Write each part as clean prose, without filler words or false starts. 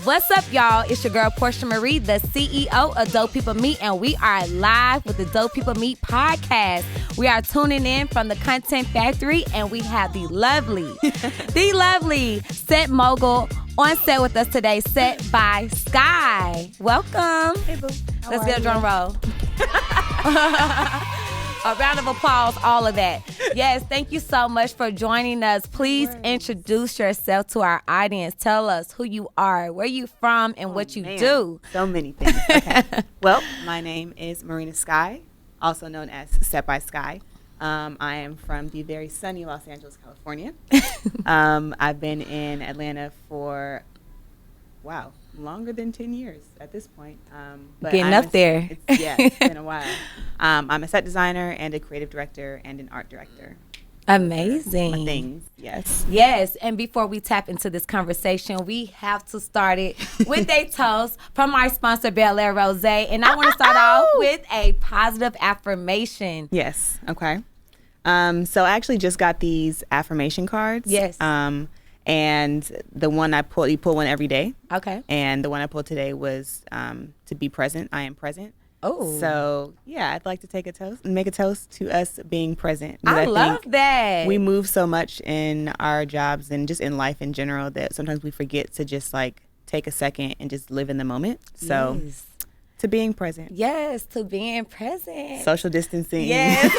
What's up, y'all? It's your girl, Portia Marie, the CEO of Dope People Meet, and we are live with the Dope People Meet podcast. We are tuning in from the Content Factory, and we have the lovely Set Mogul on set with us today, set by Skye. Welcome. Hey, boo. Let's get a drum roll. A round of applause, all of that. Yes, thank you so much for joining us. Please introduce yourself to our audience. Tell us who you are, where you from, and what you do. So many things. Okay. Well, my name is Marina Skye, also known as Set by Skye. I am from the very sunny Los Angeles, California. I've been in Atlanta for, longer than 10 years at this point. But Getting up there. It's been a while. I'm a set designer and a creative director and an art director. Amazing. My things, yes. Yes, and before we tap into this conversation, we have to start it with a toast from our sponsor, Bel Air Rosé. And I want to start off with a positive affirmation. Yes, okay. So I actually just got these affirmation cards. Yes. And the one I pulled, you pull one every day. Okay. And the one I pulled today was to be present. I am present. Oh. So, yeah, I'd like to make a toast to us being present. I love that. We move so much in our jobs and just in life in general that sometimes we forget to just like take a second and just live in the moment. So, yes. To being present. Yes, to being present. Social distancing. Yes.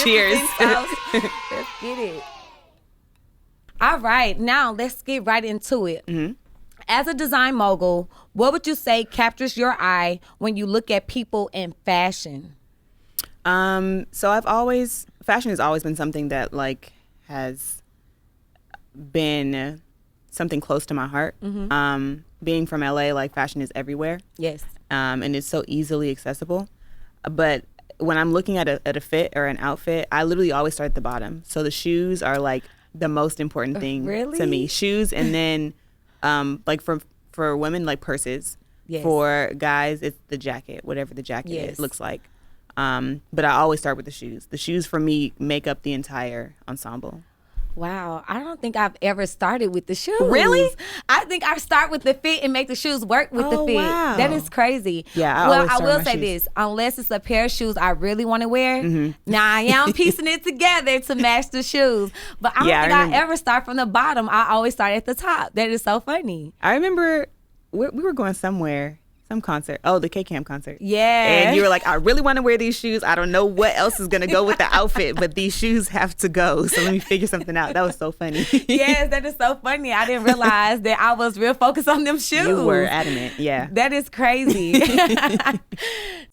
Cheers. Let's get it. All right, now let's get right into it. Mm-hmm. As a design mogul, what would you say captures your eye when you look at people in fashion? So fashion has always been something that like has been something close to my heart. Mm-hmm. Being from LA, like fashion is everywhere. Yes. And it's so easily accessible. But when I'm looking at a fit or an outfit, I literally always start at the bottom. So the shoes are like the most important thing to me. Shoes, and then like for women, like purses. Yes. For guys, it's the jacket, whatever the jacket is, looks like. But I always start with the shoes. The shoes for me make up the entire ensemble. Wow, I don't think I've ever started with the shoes. Really? I think I start with the fit and make the shoes work with the fit. Wow. That is crazy. Yeah, I will say this. Unless it's a pair of shoes I really want to wear, now I am piecing it together to match the shoes. But I don't think I ever start from the bottom. I always start at the top. That is so funny. I remember we were going somewhere. Some concert. Oh, the K-Camp concert. Yeah. And you were like, I really want to wear these shoes. I don't know what else is going to go with the outfit, but these shoes have to go. So let me figure something out. That was so funny. Yes, that is so funny. I didn't realize that I was real focused on them shoes. You were adamant, yeah. That is crazy.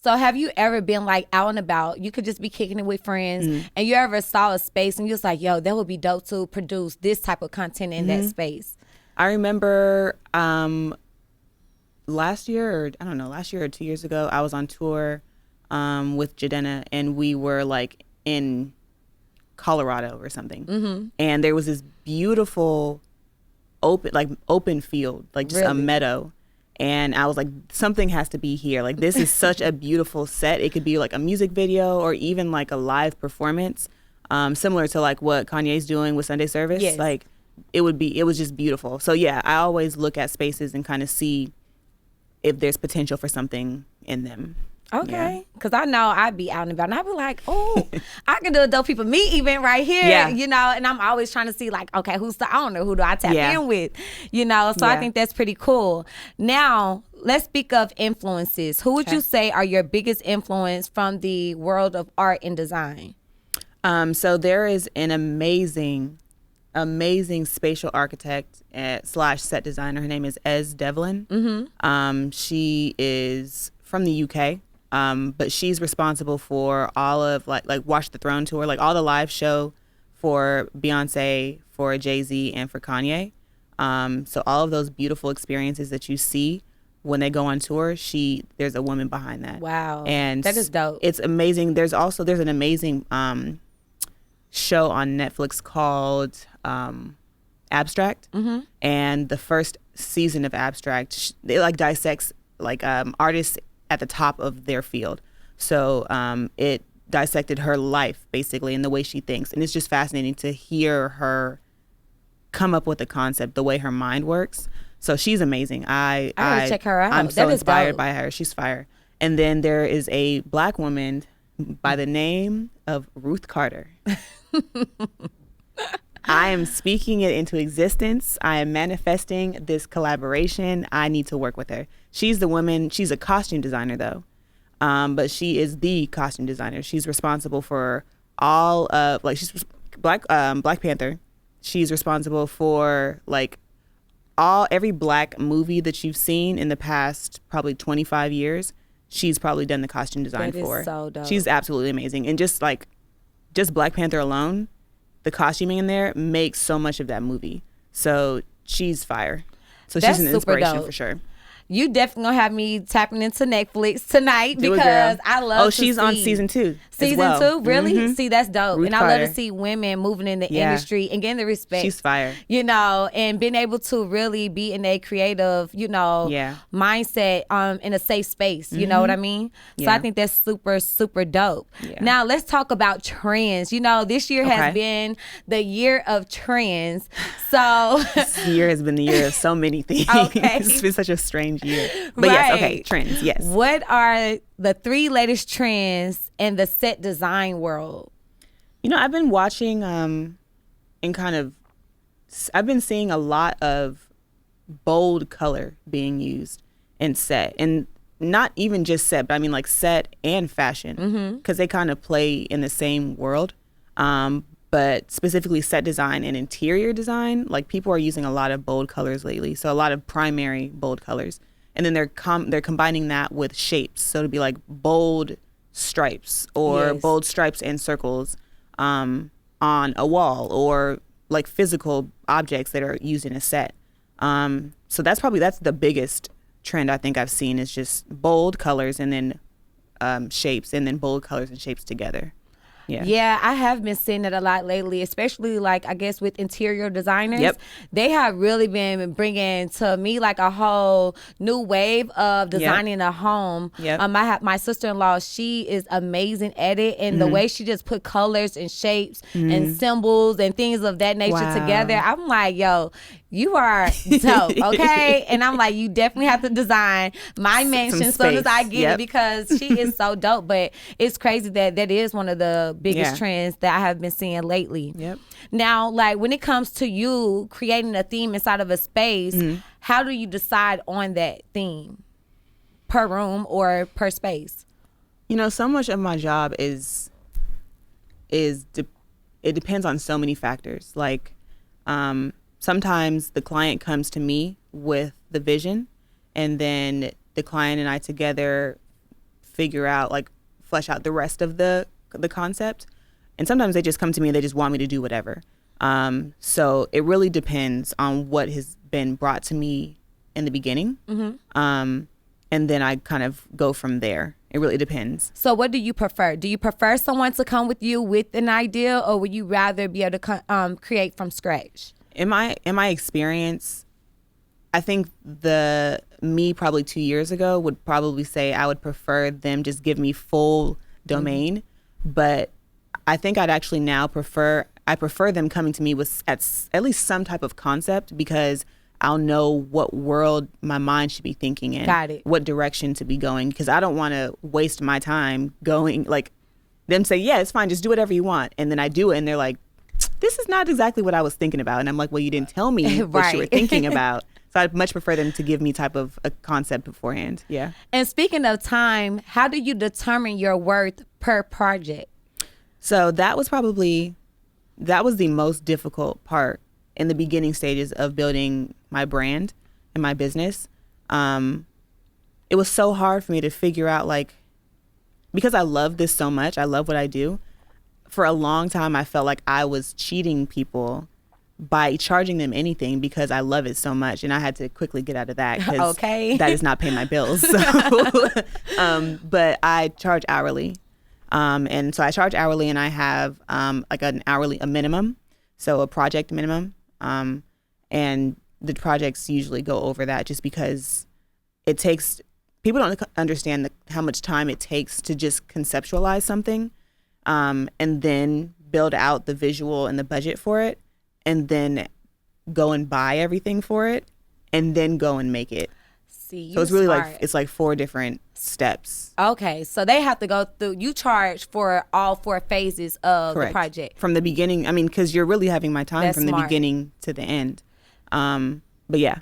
So have you ever been like out and about? You could just be kicking it with friends and you ever saw a space and you was like, yo, that would be dope to produce this type of content in that space? I remember last year or 2 years ago, I was on tour with Jidenna, and we were like in Colorado or something. And there was this beautiful open field, like just a meadow. And I was like, something has to be here. Like, this is such a beautiful set. It could be like a music video or even like a live performance, similar to like what Kanye's doing with Sunday Service. Yes. Like, it was just beautiful. So yeah, I always look at spaces and kind of see if there's potential for something in them. Okay. Because I know I'd be out and about and I'd be like, oh, I can do a Dope People Meet event right here, you know, and I'm always trying to see like, okay, who's the owner? Who do I tap in with? You know, so I think that's pretty cool. Now, let's speak of influences. Who would you say are your biggest influence from the world of art and design? So there is an amazing spatial architect / set designer. Her name is Ez Devlin. She is from the UK, but she's responsible for all of like Watch the Throne tour, like all the live show for Beyonce, for Jay-Z, and for Kanye. So all of those beautiful experiences that you see when they go on tour, there's a woman behind that. Wow, and that is dope. It's amazing. There's an amazing show on Netflix called Abstract, and the first season of Abstract, it like dissects like artists at the top of their field. So it dissected her life basically and the way she thinks, and it's just fascinating to hear her come up with a concept, the way her mind works. So she's amazing. I gotta check her out. I'm so inspired dope. by her. She's fire. And then there is a Black woman by the name of Ruth Carter. I am speaking it into existence. I am manifesting this collaboration. I need to work with her. She's the woman. She's a costume designer, though. But she is the costume designer. She's responsible for all of, like, she's Black Panther. She's responsible for, like, every Black movie that you've seen in the past probably 25 years. She's probably done the costume design for. That is so dope. She's absolutely amazing. And just Black Panther alone, the costuming in there makes so much of that movie. So she's fire. So That's she's an super inspiration dope. for sure. You definitely gonna have me tapping into Netflix tonight because I love. Oh, she's on season 2. Season 2, really? Mm-hmm. See, that's dope. Ruth and I Carter. love to see women moving in the industry and getting the respect. She's fire. You know, and being able to really be in a creative, mindset in a safe space. You know what I mean? So I think that's super, super dope. Yeah. Now let's talk about trends. You know, this year has been the year of trends. So this year has been the year of so many things. Okay. It's been such a strange year. But yes, okay, trends, yes. What are the 3 latest trends in the set design world? You know, I've been watching I've been seeing a lot of bold color being used in set, and not even just set, but I mean like set and fashion, because they kind of play in the same world. But specifically set design and interior design, like people are using a lot of bold colors lately. So a lot of primary bold colors. And then they're combining that with shapes. So it'd be like bold stripes or bold stripes and circles on a wall, or like physical objects that are used in a set. So that's the biggest trend I think I've seen, is just bold colors and then shapes, and then bold colors and shapes together. Yeah, I have been seeing it a lot lately, especially like I guess with interior designers. Yep. They have really been bringing to me like a whole new wave of designing a home. Yep. I have my sister-in-law. She is amazing at it, and the way she just put colors and shapes and symbols and things of that nature together. I'm like, yo, you are dope, okay? And I'm like, you definitely have to design my mansion as soon as I get it, because she is so dope. But it's crazy that is one of the biggest trends that I have been seeing lately. Yep. Now, like when it comes to you creating a theme inside of a space, how do you decide on that theme per room or per space? You know, so much of my job it depends on so many factors. Like, sometimes the client comes to me with the vision, and then the client and I together flesh out the rest of the concept. And sometimes they just come to me and they just want me to do whatever. So it really depends on what has been brought to me in the beginning. And then I kind of go from there. It really depends. So what do you prefer? Do you prefer someone to come with you with an idea, or would you rather be able to create from scratch? In my experience, I think me probably 2 years ago would probably say I would prefer them just give me full domain. But I think I'd actually now prefer them coming to me with at least some type of concept, because I'll know what world my mind should be thinking in. Got it. What direction to be going, because I don't want to waste my time going, like, them say, yeah, it's fine, just do whatever you want. And then I do it and they're like, this is not exactly what I was thinking about. And I'm like, well, you didn't tell me what you were thinking about. So I'd much prefer them to give me type of a concept beforehand. Yeah. And speaking of time, how do you determine your worth per project? So that was the most difficult part in the beginning stages of building my brand and my business. It was so hard for me to figure out, like, because I love this so much, I love what I do. For a long time, I felt like I was cheating people by charging them anything because I love it so much. And I had to quickly get out of that, because that does not pay my bills. So, but I charge hourly. And so I charge hourly, and I have like a minimum, so a project minimum. And the projects usually go over that, just because people don't understand how much time it takes to just conceptualize something, and then build out the visual and the budget for it, and then go and buy everything for it, and then go and make it. See, so it's really smart. like it's like 4 different steps. Okay, so they have to go through. You charge for all 4 phases of Correct. the project From the beginning. I mean, because you're really having my time. That's from smart. The beginning to the end. But yeah.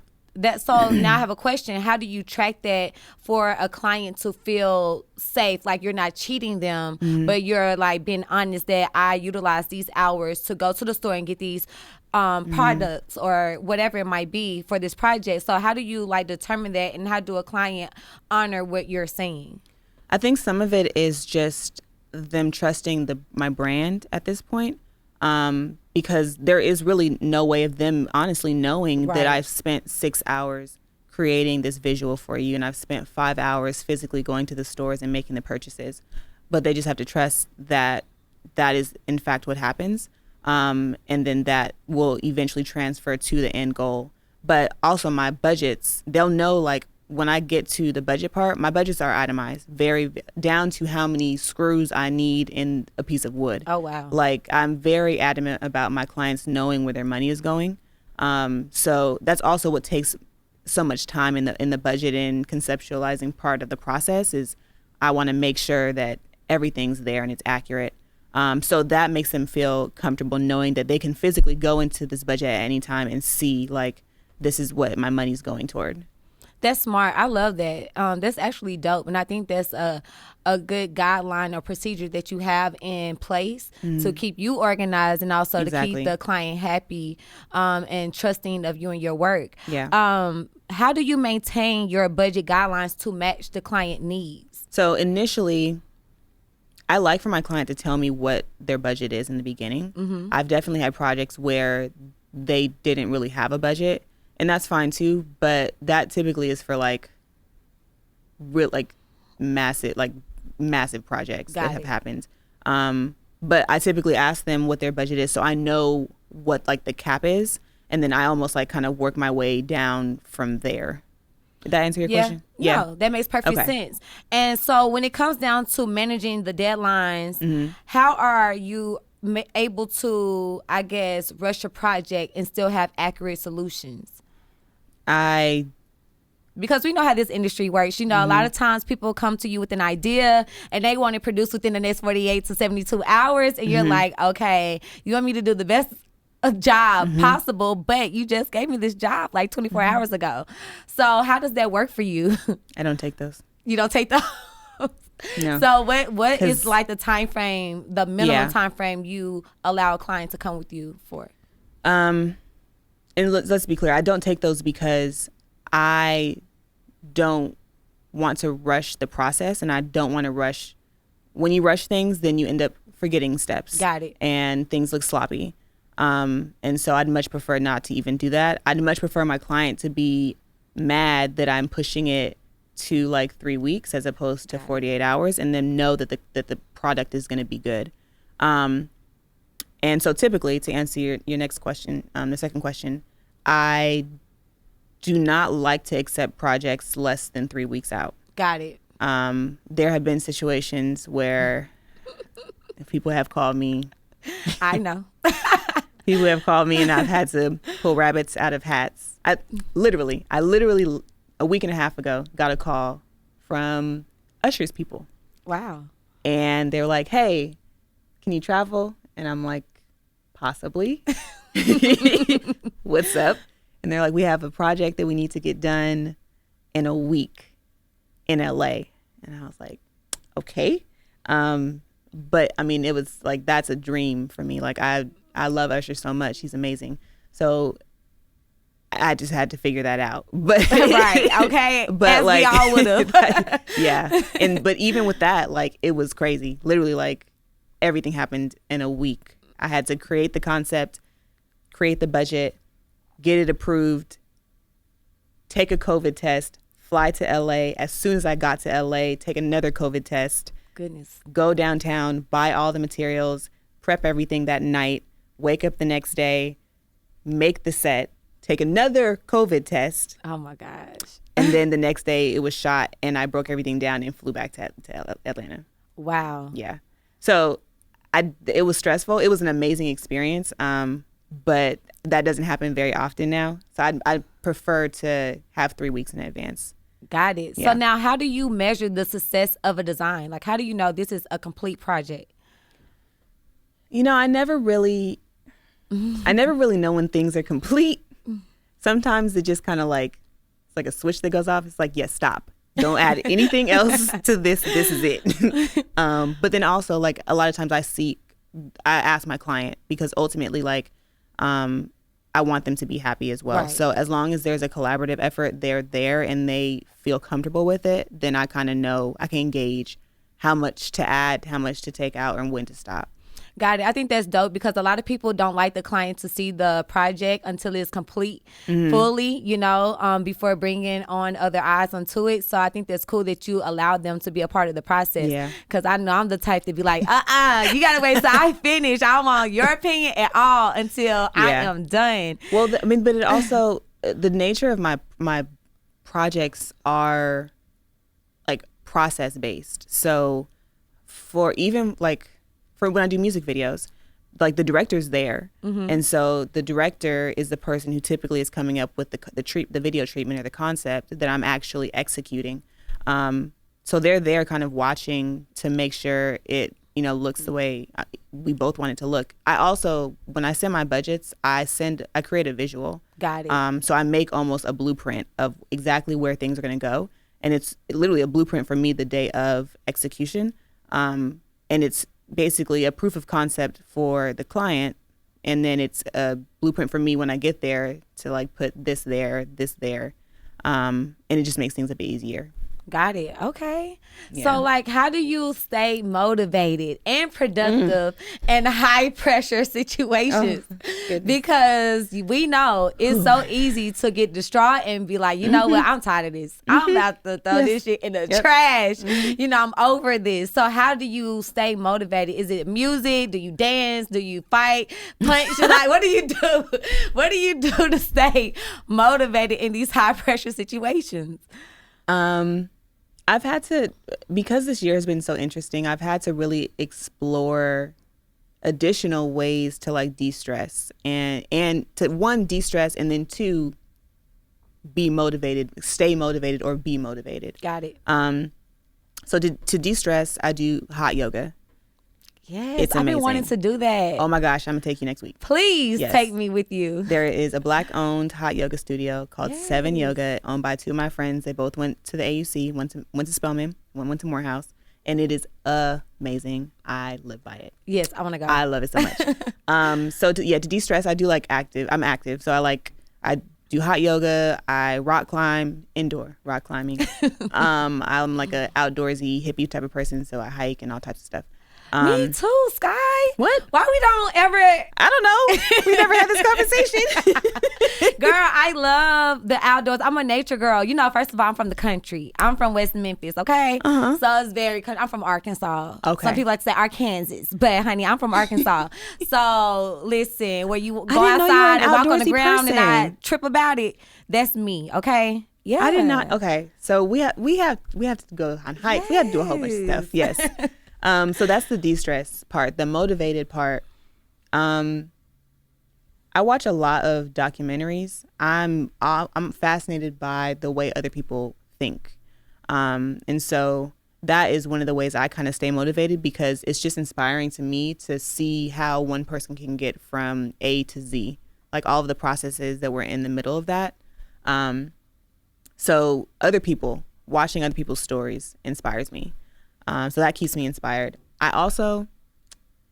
So now I have a question. How do you track that for a client to feel safe? Like you're not cheating them, but you're like being honest that I utilize these hours to go to the store and get these products or whatever it might be for this project. So how do you like determine that, and how do a client honor what you're saying? I think some of it is just them trusting my brand at this point. Because there is really no way of them honestly knowing that I've spent 6 hours creating this visual for you, and I've spent 5 hours physically going to the stores and making the purchases. But they just have to trust that that is in fact what happens, and then that will eventually transfer to the end goal. But also my budgets, they'll know, like, when I get to the budget part, my budgets are itemized, very down to how many screws I need in a piece of wood. Oh, wow. Like, I'm very adamant about my clients knowing where their money is going. So that's also what takes so much time in the budget and conceptualizing part of the process is I want to make sure that everything's there and it's accurate. So that makes them feel comfortable knowing that they can physically go into this budget at any time and see, like, this is what my money's going toward. That's smart. I love that. That's actually dope. And I think that's a good guideline or procedure that you have in place to keep you organized and also to keep the client happy and trusting of you and your work. Yeah. How do you maintain your budget guidelines to match the client needs? So initially, I like for my client to tell me what their budget is in the beginning. I've definitely had projects where they didn't really have a budget. And that's fine too, but that typically is for like real, like massive projects that have happened. But I typically ask them what their budget is, so I know what like the cap is, and then I almost like kind of work my way down from there. Did that answer your question? Yeah, no, that makes perfect sense. And so when it comes down to managing the deadlines, how are you able to, I guess, rush a project and still have accurate solutions? Because we know how this industry works. You know, a lot of times people come to you with an idea and they want to produce within the next 48 to 72 hours. And you're like, okay, you want me to do the best job possible, but you just gave me this job like 24 hours ago. So how does that work for you? I don't take those. You don't take those? No. So what is like the time frame, the minimum time frame you allow a client to come with you for? And let's be clear, I don't take those because I don't want to rush the process, and I don't want to rush. When you rush things, then you end up forgetting steps. Got it. And things look sloppy. And so I'd much prefer not to even do that. I'd much prefer my client to be mad that I'm pushing it to like 3 weeks as opposed to 48 hours, and then know that the product is going to be good. And so typically, to answer your next question, the second question, I do not like to accept projects less than 3 weeks out. Got it. There have been situations where people have called me. I know. People have called me and I've had to pull rabbits out of hats. I literally, a week and a half ago, got a call from Usher's people. Wow. And they were like, hey, can you travel? And I'm like, possibly. What's up? And they're like, we have a project that we need to get done in a week in LA. And I was like, okay. But I mean, it was like, that's a dream for me. Like I love Usher so much. He's amazing. So I just had to figure that out. But right. Okay. But as like, we all would have. Yeah. But even with that, like, it was crazy. Literally, like, everything happened in a week. I had to create the concept, create the budget, get it approved, take a COVID test, fly to LA. As soon as I got to LA, take another COVID test. Goodness. Go downtown, buy all the materials, prep everything that night, wake up the next day, make the set, take another COVID test. Oh my gosh. And then the next day it was shot and I broke everything down and flew back to Atlanta. Wow. Yeah. So it was stressful. It was an amazing experience. but that doesn't happen very often now. So I prefer to have 3 weeks in advance. Got it. Yeah. So now how do you measure the success of a design? Like, how do you know this is a complete project? You know, I never really know when things are complete. Sometimes it just kind of like, it's like a switch that goes off. It's like, yes, stop. Don't add anything else to this. This is it. But then also, like, a lot of times I ask my client, because ultimately, like, I want them to be happy as well. Right. So as long as there's a collaborative effort, they're there and they feel comfortable with it, then I kind of know, I can gauge how much to add, how much to take out, and when to stop. Got it. I think that's dope, because a lot of people don't like the client to see the project until it's complete fully, you know, before bringing on other eyes onto it. So I think that's cool that you allow them to be a part of the process. Yeah. Because I know I'm the type to be like, you got to wait till I finish. I don't want your opinion at all until I am done. Well, but it also, the nature of my projects are like process based. So for when I do music videos, like the director's there. And so the director is the person who typically is coming up with the video treatment or the concept that I'm actually executing. So they're there kind of watching to make sure it, you know, looks the way we both want it to look. I also, when I send my budgets, I create a visual. Got it. So I make almost a blueprint of exactly where things are going to go. And it's literally a blueprint for me the day of execution. And it's basically a proof of concept for the client, and then it's a blueprint for me when I get there to like put this there, and it just makes things a bit easier. Got it. Okay. Yeah. So, like, how do you stay motivated and productive in high pressure situations? Because we know it's so easy to get distraught and be like, you know what, I'm tired of this. I'm about to throw this shit in the trash. You know, I'm over this. So how do you stay motivated? Is it music? Do you dance? Do you fight? Punch? Like, what do you do? What do you do to stay motivated in these high pressure situations? I've had to, because this year has been so interesting, I've had to really explore additional ways to like de-stress and to, one, de-stress, and then two, be motivated, stay motivated or be motivated. Got it. So to de-stress, I do hot yoga. Yes, I've been wanting to do that. Oh my gosh, I'm gonna take you next week. Please take me with you. There is a Black-owned hot yoga studio called 7 Yoga, owned by two of my friends. They both went to the AUC, went to Spelman, one went to Morehouse, and it is amazing. I live by it. Yes, I want to go. I love it so much. So to de-stress, I do like I'm active. So I do hot yoga. I rock climb, indoor rock climbing. I'm like a outdoorsy hippie type of person, so I hike and all types of stuff. Me too, Skye. What? Why we don't ever? I don't know. We never had this conversation. Girl, I love the outdoors. I'm a nature girl. You know, first of all, I'm from the country. I'm from West Memphis, okay? So it's very, I'm from Arkansas. Okay. Some people like to say Arkansas, but honey, I'm from Arkansas. So listen, where you go outside and walk on the ground and not trip about it, that's me, okay? Yeah. I did not. Okay. So we have to go on hikes. Yes. We have to do a whole bunch of stuff. Yes. So that's the de-stress part. The motivated part, I watch a lot of documentaries. I'm fascinated by the way other people think, and so that is one of the ways I kind of stay motivated, because it's just inspiring to me to see how one person can get from A to Z, like all of the processes that were in the middle of that. So watching other people's stories inspires me. So that keeps me inspired. I also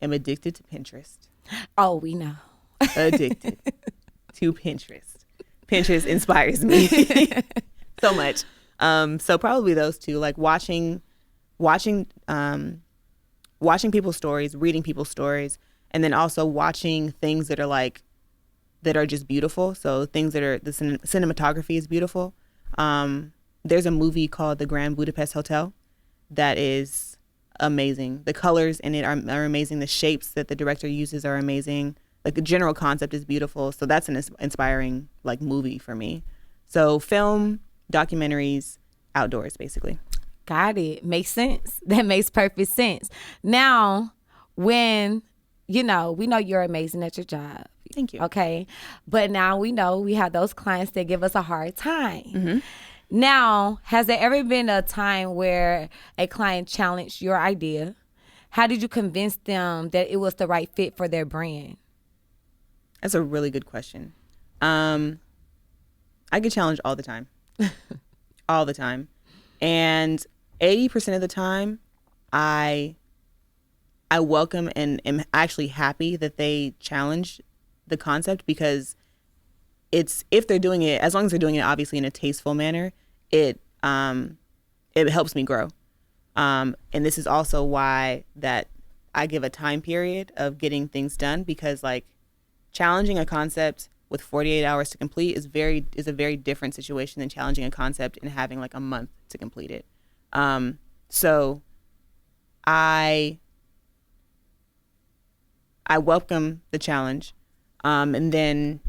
am addicted to Pinterest. Oh, we know. Addicted to Pinterest. Pinterest inspires me so much. So probably those two, like watching people's stories, reading people's stories, and then also watching things that are just beautiful. So things that are, the cinematography is beautiful. There's a movie called The Grand Budapest Hotel that is amazing. The colors in it are amazing. The shapes that the director uses are amazing. Like the general concept is beautiful. So that's an inspiring like movie for me. So film, documentaries, outdoors, basically. Got it. Makes sense. That makes perfect sense. Now, when we know you're amazing at your job. Thank you. Okay. But now we know we have those clients that give us a hard time. Mm-hmm. Now, has there ever been a time where a client challenged your idea? How did you convince them that it was the right fit for their brand? That's a really good question. I get challenged all the time. All the time. And 80% of the time, I welcome and am actually happy that they challenge the concept, because if they're doing it, as long as they're doing it obviously in a tasteful manner, it helps me grow. And this is also why that I give a time period of getting things done, because like challenging a concept with 48 hours to complete is a very different situation than challenging a concept and having like a month to complete it. So I welcome the challenge. And then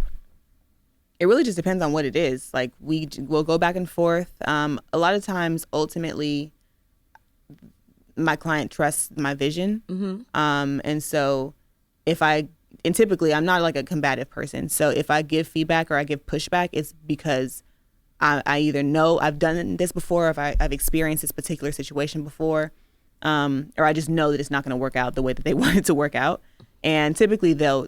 it really just depends on what it is. Like we'll go back and forth. A lot of times, ultimately, my client trusts my vision. Mm-hmm. And so and typically I'm not like a combative person. So if I give feedback or I give pushback, it's because I either know I've done this before, or if I've experienced this particular situation before, or I just know that it's not going to work out the way that they want it to work out. And typically they'll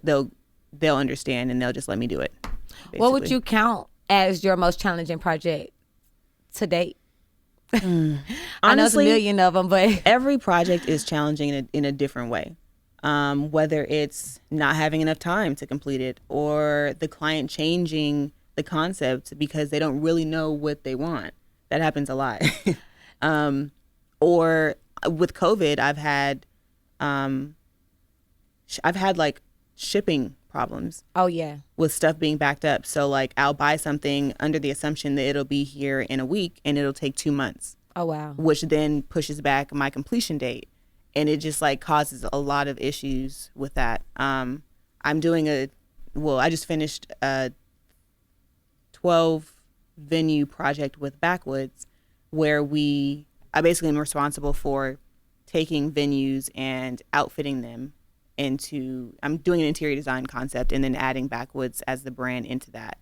understand and they'll just let me do it. Basically. What would you count as your most challenging project to date? Honestly, I know it's a million of them, but every project is challenging in a different way. Whether it's not having enough time to complete it, or the client changing the concept because they don't really know what they want. That happens a lot. Or with COVID, I've had like shipping problems. Oh yeah. With stuff being backed up. So like I'll buy something under the assumption that it'll be here in a week and it'll take 2 months. Oh wow. Which then pushes back my completion date. And it just like causes a lot of issues with that. I just finished a 12 venue project with Backwoods, where I basically am responsible for taking venues and outfitting them I'm doing an interior design concept and then adding Backwoods as the brand into that.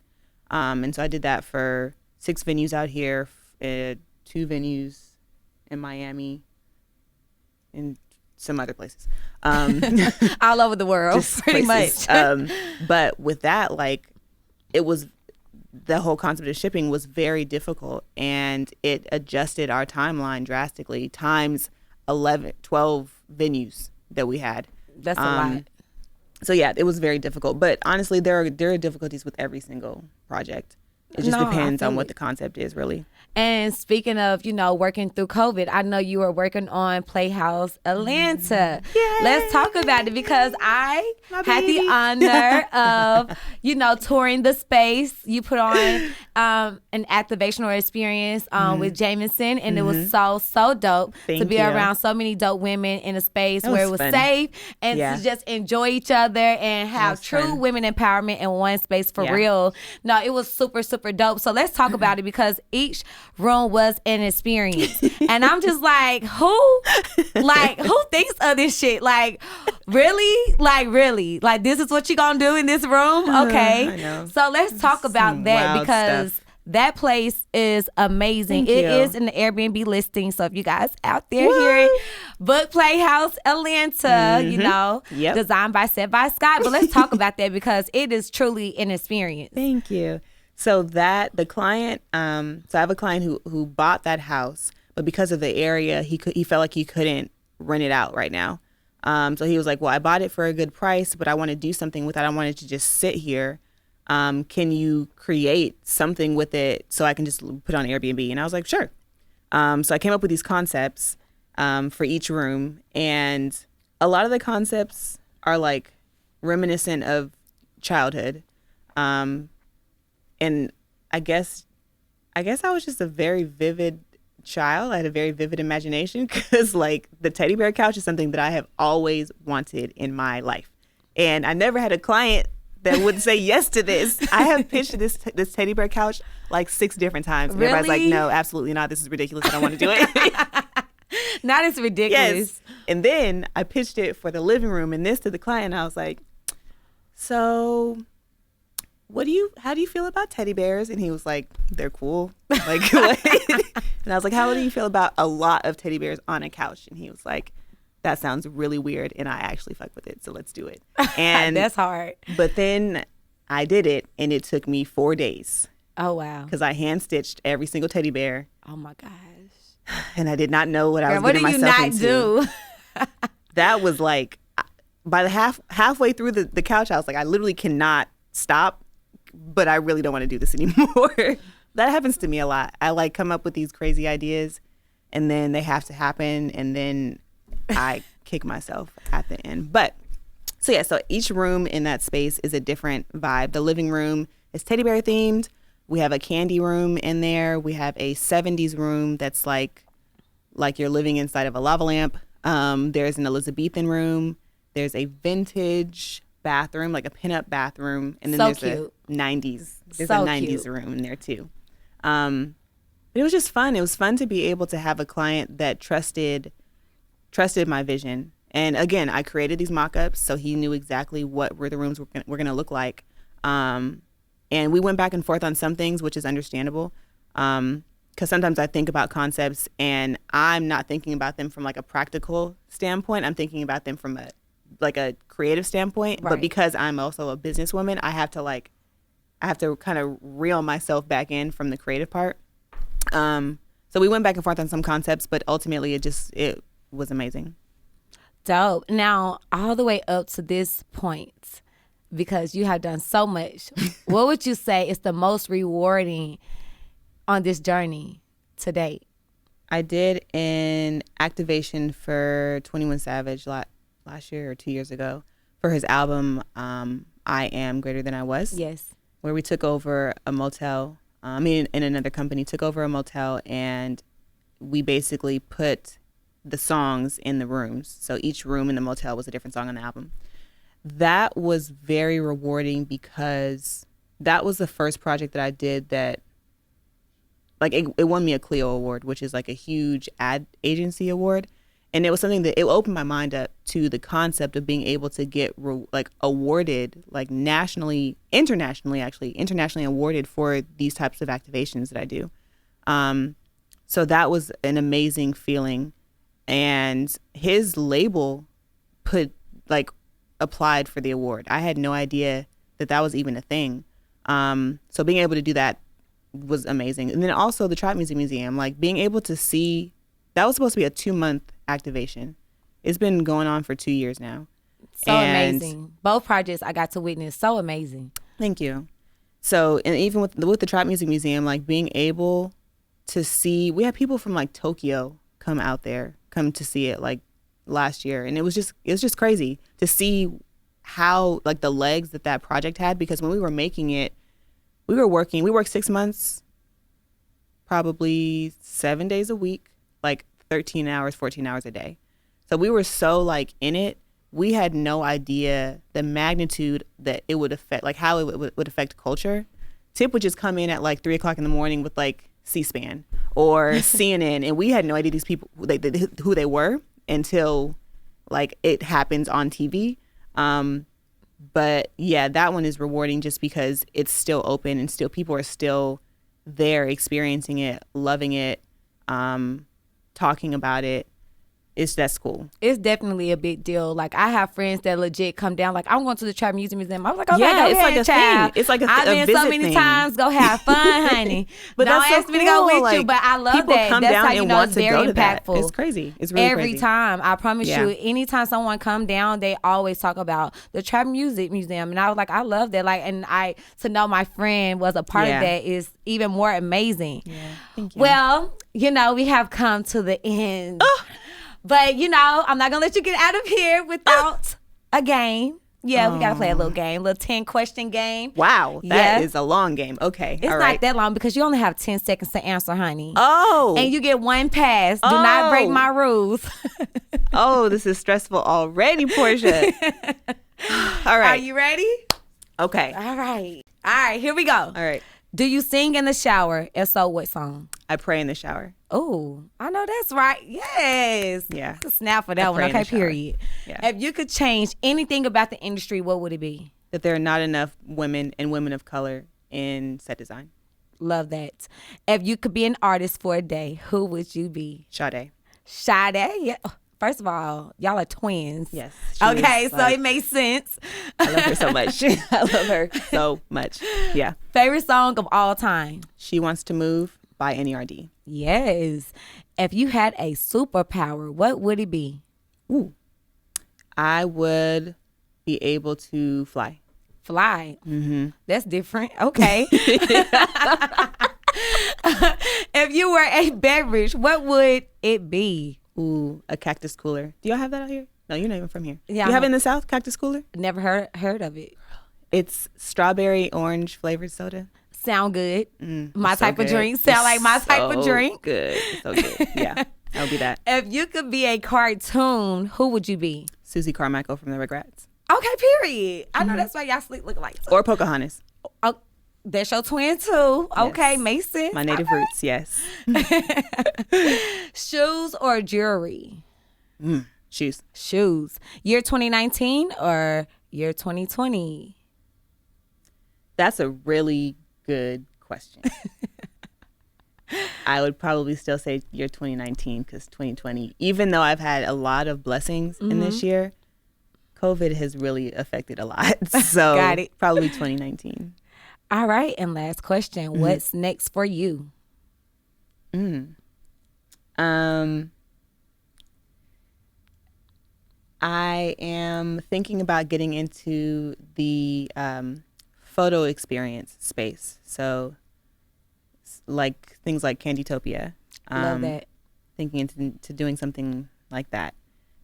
And so I did that for 6 venues out here, 2 venues in Miami, and some other places. All over the world, pretty much. But with that, like, the whole concept of shipping was very difficult, and it adjusted our timeline drastically, times 12 venues that we had. That's a lot. So yeah, it was very difficult. But honestly, there are difficulties with every single project. It just depends on what the concept is, really. And speaking of, working through COVID, I know you were working on Playhouse Atlanta. Yay! Let's talk about it, because I had the honor of, touring the space. You put on an activational experience with Jameson, and it was so dope to be around so many dope women in a space where it was safe and to just enjoy each other and have true women empowerment in one space for real. No, it was super, super dope. So let's talk about it, because each room was an experience, and I'm just like, who thinks of this shit? Like, really, this is what you gonna do in this room? Okay, I know. So let's talk about that, because stuff. That place is amazing. Thank it you. is an Airbnb listing, so if you guys out there hear it, book Playhouse Atlanta. Designed by Skye. But let's talk about that, because it is truly an experience. Thank you. So the client, so I have a client who bought that house, but because of the area, he felt like he couldn't rent it out right now. So he was like, well, I bought it for a good price, but I want to do something with it. I don't want it to just sit here. Can you create something with it so I can just put it on Airbnb? And I was like, sure. So I came up with these concepts for each room, and a lot of the concepts are like reminiscent of childhood. And I guess I was just a very vivid child. I had a very vivid imagination, because like the teddy bear couch is something that I have always wanted in my life. And I never had a client that would say yes to this. I have pitched this teddy bear couch like 6 different times. And Really? everybody's like, no, absolutely not. This is ridiculous. I don't want to do it. Not as ridiculous. Yes. And then I pitched it for the living room and this to the client. I was like, so how do you feel about teddy bears? And he was like, they're cool. Like, what? And I was like, how do you feel about a lot of teddy bears on a couch? And he was like, that sounds really weird, and I actually fuck with it, so let's do it. And that's hard. But then I did it, and it took me 4 days. Oh, wow. Because I hand-stitched every single teddy bear. Oh, my gosh. And I did not know what I was getting myself into. What do you not do? That was like, by the halfway through the couch, I was like, I literally cannot stop, but I really don't want to do this anymore. That happens to me a lot. I like come up with these crazy ideas, and then they have to happen, and then I kick myself at the end. But so each room in that space is a different vibe. The living room is teddy bear themed. We have a candy room in there. We have a 70s room that's like you're living inside of a lava lamp. There's an Elizabethan room. There's a vintage bathroom, like a pinup bathroom, and then there's cute. a 90s. There's so a 90s cute. room in there too. It was just fun. It was fun to be able to have a client that trusted my vision. And again, I created these mock-ups, so he knew exactly what the rooms were going to look like. And we went back and forth on some things, which is understandable. Because sometimes I think about concepts and I'm not thinking about them from like a practical standpoint. I'm thinking about them from a creative standpoint. Right. But because I'm also a businesswoman, I have to kind of reel myself back in from the creative part. So we went back and forth on some concepts, but ultimately it was amazing. Dope. Now, all the way up to this point, because you have done so much, what would you say is the most rewarding on this journey to date? I did an activation for 21 Savage last year or 2 years ago for his album, I Am Greater Than I Was. Yes. Where we took over a motel. In another company, took over a motel, and we basically put the songs in the rooms. So each room in the motel was a different song on the album. That was very rewarding because that was the first project that I did that, like, it won me a Clio award, which is like a huge ad agency award. And it was something that it opened my mind up to the concept of being able to get awarded, like internationally awarded for these types of activations that I do. So that was an amazing feeling. And his label applied for the award. I had no idea that was even a thing. So being able to do that was amazing. And then also the Trap Music Museum, like being able to see, that was supposed to be a 2-month activation. It's been going on for 2 years now. So amazing. Both projects I got to witness. So amazing. Thank you. So, and even with the Trap Music Museum, like being able to see, we had people from like Tokyo come to see it like last year. And it was just crazy to see how like the legs that project had, because when we were making it, we worked 6 months, probably 7 days a week, like 13 hours, 14 hours a day. So we were so like in it, we had no idea the magnitude that it would affect, like how it would affect culture. Tip would just come in at like 3:00 in the morning with like C-SPAN or CNN, and we had no idea these people, who they were until like it happens on TV. But yeah, that one is rewarding just because it's still open and still people are still there experiencing it, loving it, talking about it. That's cool. It's definitely a big deal. Like I have friends that legit come down like, I'm going to the Trap Music Museum. I was like, okay, yeah, go it's ahead, like a child. thing. It's like I've been so many times. Go have fun, honey. But don't that's so ask me to go with cool. you. But I love people that. Come that's down how you and know want it's to very go to that. impactful. It's crazy. It's really every crazy. time. I promise Yeah. you. Anytime someone come down, they always talk about the Trap Music Museum, and I was like, I love that. Like, and to know my friend was a part of that is even more amazing. Yeah. Thank you. Well, we have come to the end. But, I'm not going to let you get out of here without a game. Yeah, we got to play a little game, a little 10-question game. Wow, that is a long game. Okay, it's not that long because you only have 10 seconds to answer, honey. Oh. And you get one pass. Do not break my rules. Oh, this is stressful already, Portia. All right. Are you ready? Okay. All right, here we go. All right. Do you sing in the shower? If so, what song? I pray in the shower. Oh, I know that's right. Yes. Yeah. Snap for that one. Okay, period. Yeah. If you could change anything about the industry, what would it be? That there are not enough women and women of color in set design. Love that. If you could be an artist for a day, who would you be? Sade. Sade? Yeah. First of all, y'all are twins. Yes. Okay, so it makes sense. I love her so much. I love her so much. Yeah. Favorite song of all time? She Wants to Move by NERD. Yes. If you had a superpower, what would it be? Ooh. I would be able to fly. Fly? Mm-hmm. That's different. Okay. If you were a beverage, what would it be? Ooh, a cactus cooler. Do y'all have that out here? No, you're not even from here. Yeah, you have it in the South, cactus cooler? Never heard of it. It's strawberry orange flavored soda. Sound good. My type of drink. Sound like my type of drink. Good. So good. Yeah, that would be that. If you could be a cartoon, who would you be? Susie Carmichael from the Rugrats. Okay, period. I know that's why y'all sleep look like. Or Pocahontas. Oh, that's your twin too. Okay, yes. makes sense. My native roots, yes. Shoes or jewelry? Shoes. Shoes. Year 2019 or year 2020? That's a really good question. I would probably still say year 2019 because 2020, even though I've had a lot of blessings in this year, COVID has really affected a lot. So got it. Probably 2019. All right. And last question. What's next for you? I am thinking about getting into the photo experience space. So like things like Candytopia. Love that. Thinking into doing something like that.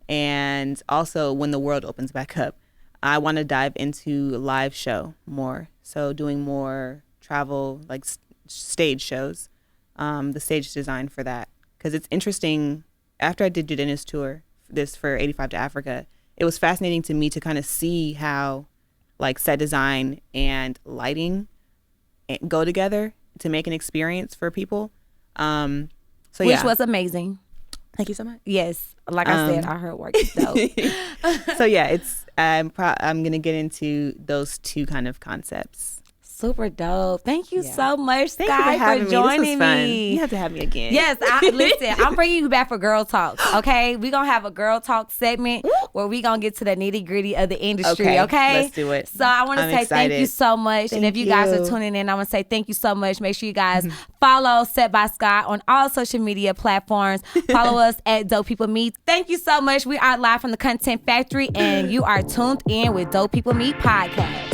And also when the world opens back up, I want to dive into live show more. So doing more travel, like stage shows, the stage design for that. Because it's interesting, after I did Jidenna's tour, this for 85 to Africa, it was fascinating to me to kind of see how like set design and lighting go together to make an experience for people. Which was amazing. Thank you so much. Yes, like I said, I heard work is dope. So yeah, I'm gonna get into those two kind of concepts. Super dope. Thank you so much, Skye, for joining me. You have to have me again. Yes, listen, I'm bringing you back for Girl Talk, okay? We're going to have a Girl Talk segment where we're going to get to the nitty gritty of the industry, okay? Let's do it. So I want to say excited. Thank you so much. And if you guys are tuning in, I want to say thank you so much. Make sure you guys follow Set by Skye on all social media platforms. Follow us at Dope People Meet. Thank you so much. We are live from the Content Factory, and you are tuned in with Dope People Meet Podcast.